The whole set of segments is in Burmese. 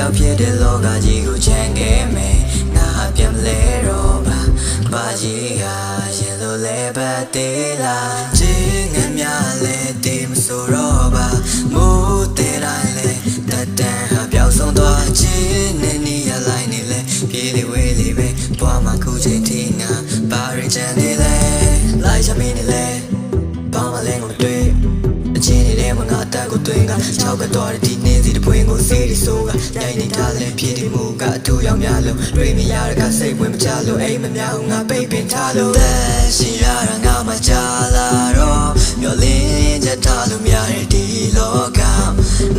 ယောက်ဖြစ်တဲ့လောကကြီးကိုချမ်းခဲ့မယ်ငါပြန်မလဲတော့ပါဘာကြီးဟာရင်လိုလဲပတ်သေးလားချင်းငမ်းများလဲတေးမဆိုတော့ပါမိုးတဲ့တိုင်းလဲတတန်ဟာပျောက်ဆုံးသွားချင်းနဲ့နေရလိုက်နေလဲပြေးလေဝေးလေပဲပွားမှာခုချိန်ထိငါဘာရင်ချမ်းနေလဲလိုက်ချမင်းနေလဲပေါင်းမလဲငါမတွေ့အချင်းနေတဲ့မငါအတက်ကိုတွင်က၆ကတော့ဒီနေ့စီတပွင့်ကိုစေးရီဆိုကရိုက်နေတာလဲဖြစ်ဒီမူကအထူရောက်များလို့တွေးမရတဲ့ကစိတ်ဝင်မချလို့အိမ်မများငါပိတ်ပင်ထားလို့သက်ရှင်ရတာငါမှချလာတော့မျောလင်းချက်ထားလို့များတဲ့ဒီလောက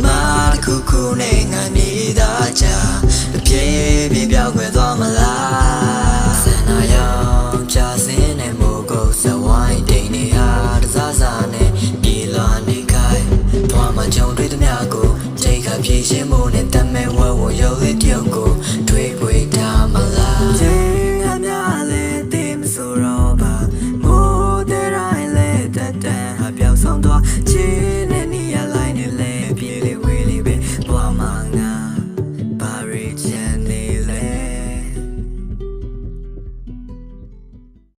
မာတစ်ခုခုနဲ့ငါနေတာချာအပြေးပြေးပြောင်းခွဲသွားမလားဆန္ဒရောက်ချစင်းနဲ့မိုးကုတ်စဝိုင်းတိန်နေဟာတစားစားနဲ့ပြေးလွှာနေခိုင်းဘွားမကြုံတွေ့တဲ့များကိုချိန်ခါပြေးရှင်း